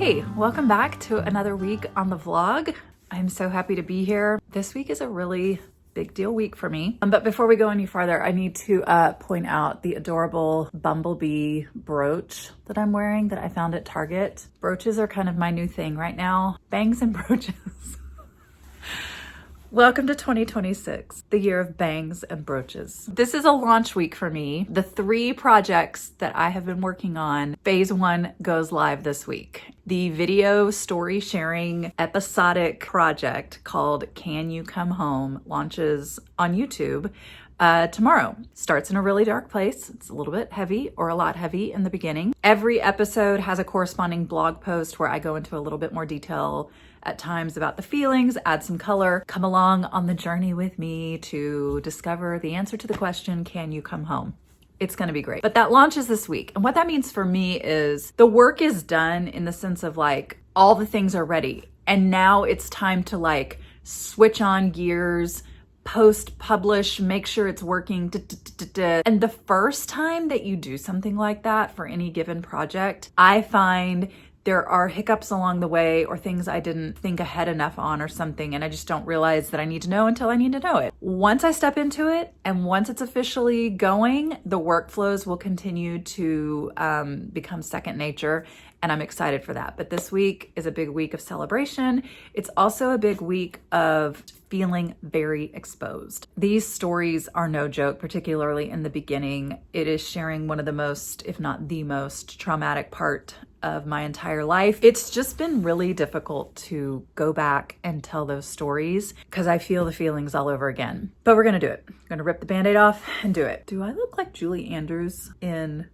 Hey, welcome back to another week on the vlog. I'm so happy to be here. This week is a really big deal week for me. But before we go any farther, I need to point out the adorable bumblebee brooch that I'm wearing that I found at Target. Brooches are kind of my new thing right now. Bangs and brooches. Welcome to 2026, the year of bangs and brooches. This is a launch week for me. The 3 projects that I have been working on, phase 1 goes live this week. The video story sharing episodic project called Can You Come Home launches on YouTube tomorrow. Starts in a really dark place. It's a little bit heavy or a lot heavy in the beginning. Every episode has a corresponding blog post where I go into a little bit more detail at times about the feelings, add some color. Come along on the journey with me to discover the answer to the question, can you come home? It's gonna be great. But that launches this week. And what that means for me is the work is done in the sense of like, all the things are ready. And now it's time to like switch on gears, post, publish, make sure it's working. And the first time that you do something like that for any given project, I find there are hiccups along the way or things I didn't think ahead enough on or something, and I just don't realize that I need to know until I need to know it. Once I step into it and once it's officially going, the workflows will continue to become second nature, and I'm excited for that. But this week is a big week of celebration. It's also a big week of feeling very exposed. These stories are no joke, particularly in the beginning. It is sharing one of the most, if not the most, traumatic part of my entire life. It's just been really difficult to go back and tell those stories because I feel the feelings all over again. But we're gonna do it. I'm gonna rip the Band-Aid off and do it. Do I look like Julie Andrews in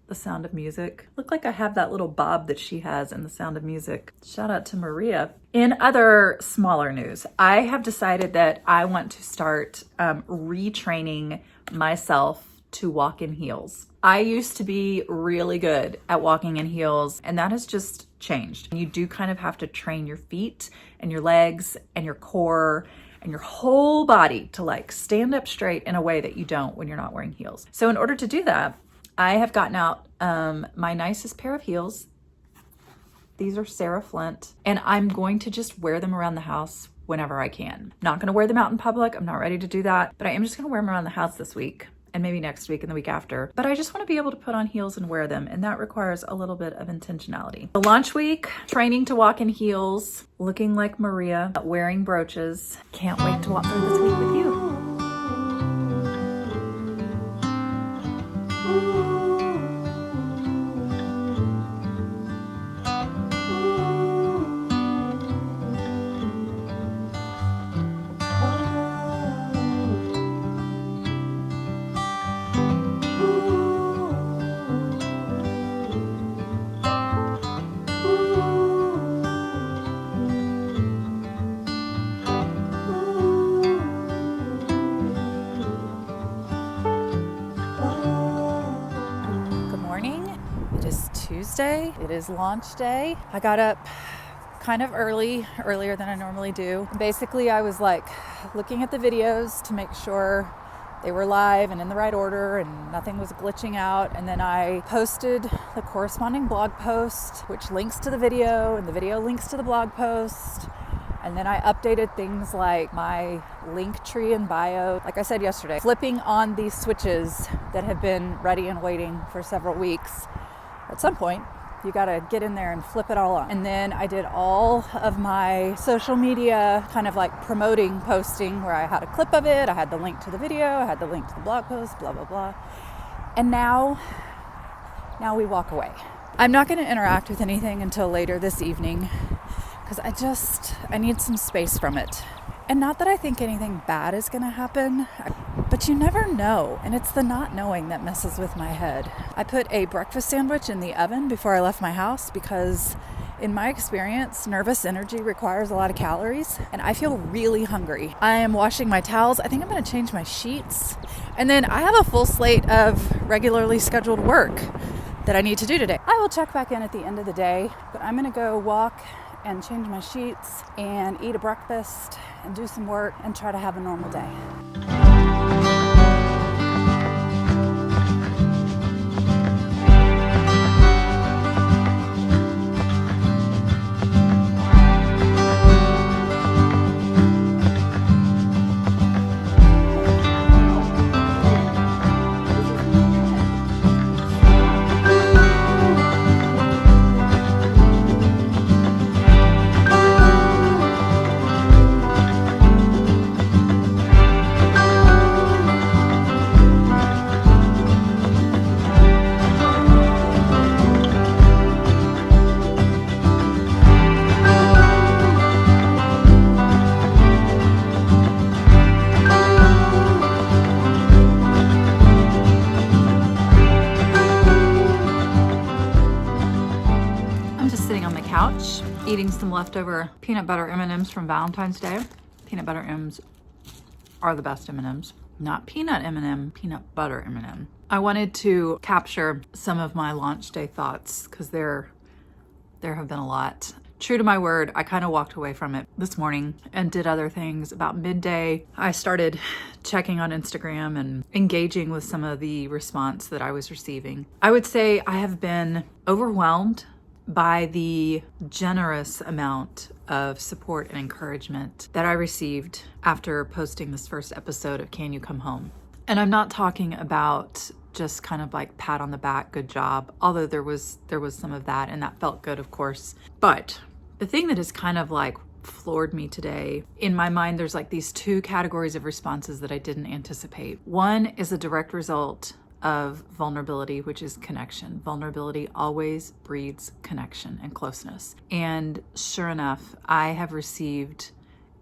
The Sound of Music? Look like I have that little bob that she has in The Sound of Music. Shout out to Maria. In other smaller news, I have decided that I want to start retraining myself to walk in heels. I used to be really good at walking in heels, and that has just changed. You do kind of have to train your feet and your legs and your core and your whole body to like stand up straight in a way that you don't when you're not wearing heels. So in order to do that, I have gotten out my nicest pair of heels. These are Sarah Flint, and I'm going to just wear them around the house whenever I can. Not gonna wear them out in public. I'm not ready to do that, but I am just gonna wear them around the house this week and maybe next week and the week after. But I just wanna be able to put on heels and wear them, and that requires a little bit of intentionality. The launch week, training to walk in heels, looking like Maria, wearing brooches. Can't wait to walk through this week with you. Tuesday. It is launch day. I got up kind of earlier than I normally do. Basically, I was like looking at the videos to make sure they were live and in the right order and nothing was glitching out. And then I posted the corresponding blog post, which links to the video, and the video links to the blog post. And then I updated things like my link tree and bio. Like I said yesterday, flipping on these switches that have been ready and waiting for several weeks. At some point, you gotta get in there and flip it all on. And then I did all of my social media kind of like promoting posting where I had a clip of it, I had the link to the video, I had the link to the blog post, blah, blah, blah. And now we walk away. I'm not gonna interact with anything until later this evening because I need some space from it. And not that I think anything bad is gonna happen, but you never know, and it's the not knowing that messes with my head. I put a breakfast sandwich in the oven before I left my house because in my experience, nervous energy requires a lot of calories, and I feel really hungry. I am washing my towels. I think I'm gonna change my sheets. And then I have a full slate of regularly scheduled work that I need to do today. I will check back in at the end of the day, but I'm gonna go walk and change my sheets and eat a breakfast and do some work and try to have a normal day. leftover peanut butter M&Ms from Valentine's Day. Peanut butter M's are the best M&Ms. Not peanut M&M, peanut butter M&M. I wanted to capture some of my launch day thoughts because there have been a lot. True to my word, I kind of walked away from it this morning and did other things. About midday, I started checking on Instagram and engaging with some of the response that I was receiving. I would say I have been overwhelmed by the generous amount of support and encouragement that I received after posting this first episode of Can You Come Home? And I'm not talking about just kind of like pat on the back, good job, although there was some of that and that felt good, of course. But the thing that has kind of like floored me today, in my mind, there's like these two categories of responses that I didn't anticipate. One is a direct result of vulnerability, which is connection. Vulnerability always breeds connection and closeness. And sure enough, I have received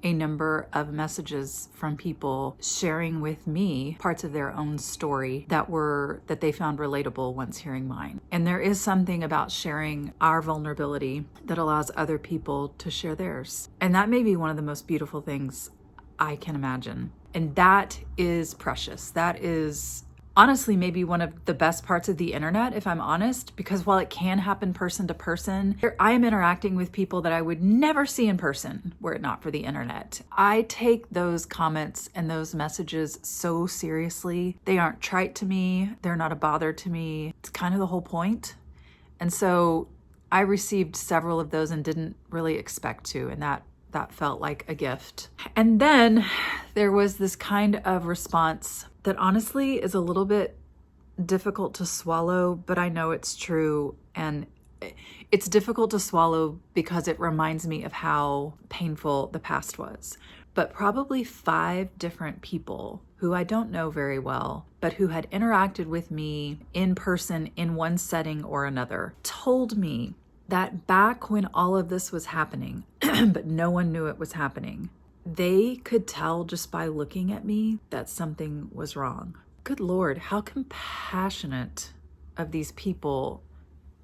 a number of messages from people sharing with me parts of their own story that they found relatable once hearing mine. And there is something about sharing our vulnerability that allows other people to share theirs. And that may be one of the most beautiful things I can imagine. And that is precious. That is honestly maybe one of the best parts of the internet, if I'm honest, because while it can happen person to person, I am interacting with people that I would never see in person were it not for the internet. I take those comments and those messages so seriously. They aren't trite to me. They're not a bother to me. It's kind of the whole point. And so I received several of those and didn't really expect to, and that felt like a gift. And then there was this kind of response that honestly is a little bit difficult to swallow, but I know it's true. And it's difficult to swallow because it reminds me of how painful the past was. But probably 5 different people who I don't know very well, but who had interacted with me in person in one setting or another, told me that back when all of this was happening, but no one knew it was happening, they could tell just by looking at me that something was wrong. Good Lord, how compassionate of these people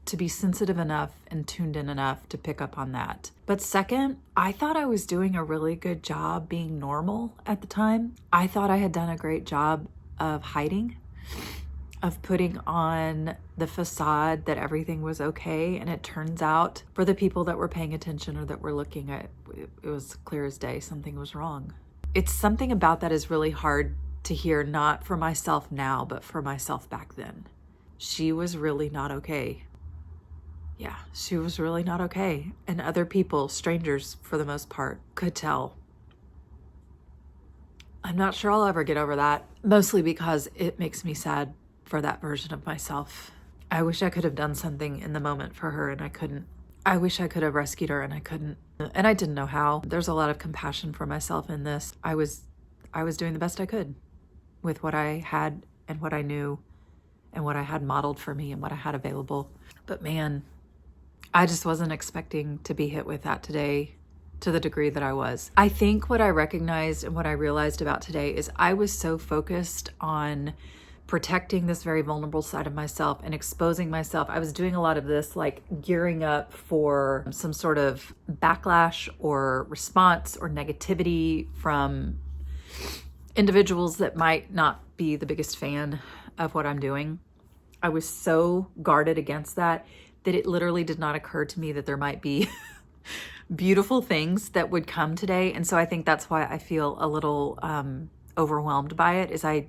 to be sensitive enough and tuned in enough to pick up on that. But second, I thought I was doing a really good job being normal at the time. I thought I had done a great job of hiding, of putting on the facade that everything was okay. And it turns out for the people that were paying attention or that were looking at it was clear as day, something was wrong. It's something about that is really hard to hear, not for myself now, but for myself back then. She was really not okay. Yeah, she was really not okay. And other people, strangers for the most part, could tell. I'm not sure I'll ever get over that, mostly because it makes me sad for that version of myself. I wish I could have done something in the moment for her and I couldn't. I wish I could have rescued her and I couldn't. And I didn't know how. There's a lot of compassion for myself in this. I was doing the best I could with what I had and what I knew and what I had modeled for me and what I had available. But man, I just wasn't expecting to be hit with that today to the degree that I was. I think what I recognized and what I realized about today is I was so focused on protecting this very vulnerable side of myself and exposing myself. I was doing a lot of this, like gearing up for some sort of backlash or response or negativity from individuals that might not be the biggest fan of what I'm doing. I was so guarded against that it literally did not occur to me that there might be beautiful things that would come today. And so I think that's why I feel a little overwhelmed by it, is I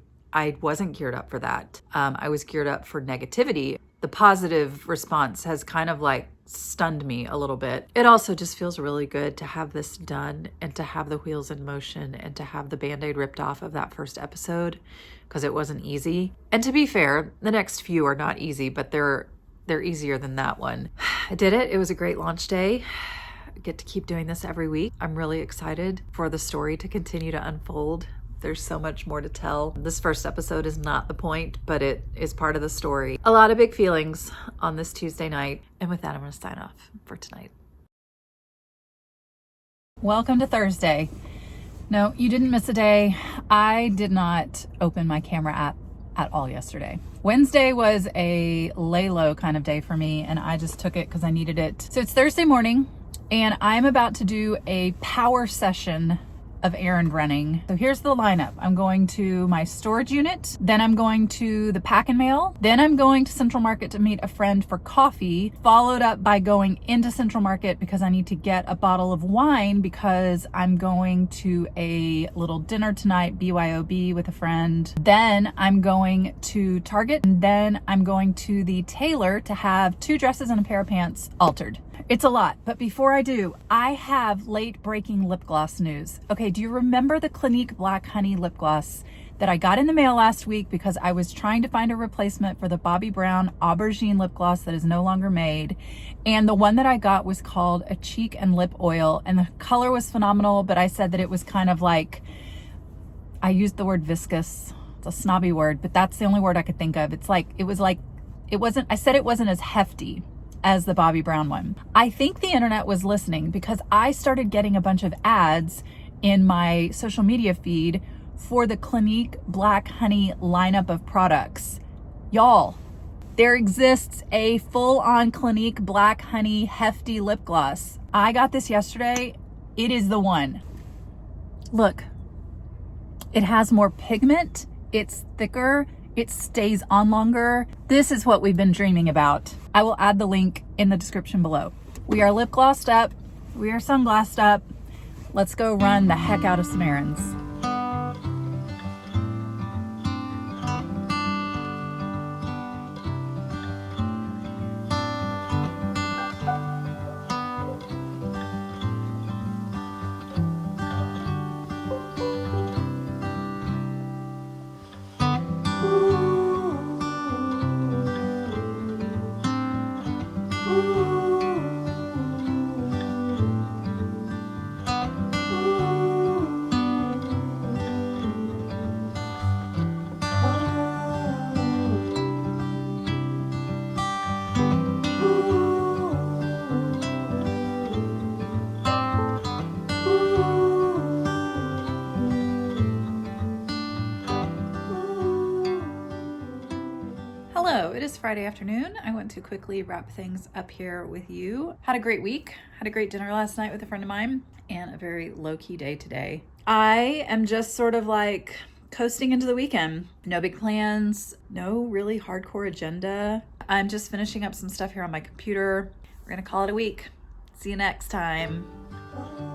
wasn't geared up for that. I was geared up for negativity. The positive response has kind of like stunned me a little bit. It also just feels really good to have this done and to have the wheels in motion and to have the Band-Aid ripped off of that first episode, because it wasn't easy. And to be fair, the next few are not easy, but they're easier than that one. I did it. It was a great launch day. I get to keep doing this every week. I'm really excited for the story to continue to unfold. There's so much more to tell. This first episode is not the point, but it is part of the story. A lot of big feelings on this Tuesday night. And with that, I'm going to sign off for tonight. Welcome to Thursday. No, you didn't miss a day. I did not open my camera app at all yesterday. Wednesday was a lay low kind of day for me, and I just took it because I needed it. So it's Thursday morning. and I'm about to do a power session of errand running. So here's the lineup. I'm going to my storage unit, then I'm going to the pack and mail, then I'm going to Central Market to meet a friend for coffee, followed up by going into Central Market because I need to get a bottle of wine because I'm going to a little dinner tonight, BYOB, with a friend. Then I'm going to Target, and then I'm going to the tailor to have 2 dresses and a pair of pants altered. It's a lot, but before I do, I have late breaking lip gloss news. Okay, do you remember the Clinique Black Honey lip gloss that I got in the mail last week because I was trying to find a replacement for the Bobbi Brown Aubergine lip gloss that is no longer made? And the one that I got was called a cheek and lip oil, and the color was phenomenal, but I said that it was kind of like, I used the word viscous. It's a snobby word, but that's the only word I could think of. I said it wasn't as hefty as the Bobbi Brown one. I think the internet was listening because I started getting a bunch of ads in my social media feed for the Clinique Black Honey lineup of products. Y'all, there exists a full-on Clinique Black Honey hefty lip gloss. I got this yesterday. It is the one. Look, it has more pigment, it's thicker, it stays on longer. This is what we've been dreaming about. I will add the link in the description below. We are lip glossed up. We are sunglassed up. Let's go run the heck out of some errands. Hello, it is Friday afternoon. I want to quickly wrap things up here with you. Had a great week, had a great dinner last night with a friend of mine, and a very low-key day today. I am just sort of like coasting into the weekend. No big plans, no really hardcore agenda. I'm just finishing up some stuff here on my computer. We're gonna call it a week. See you next time.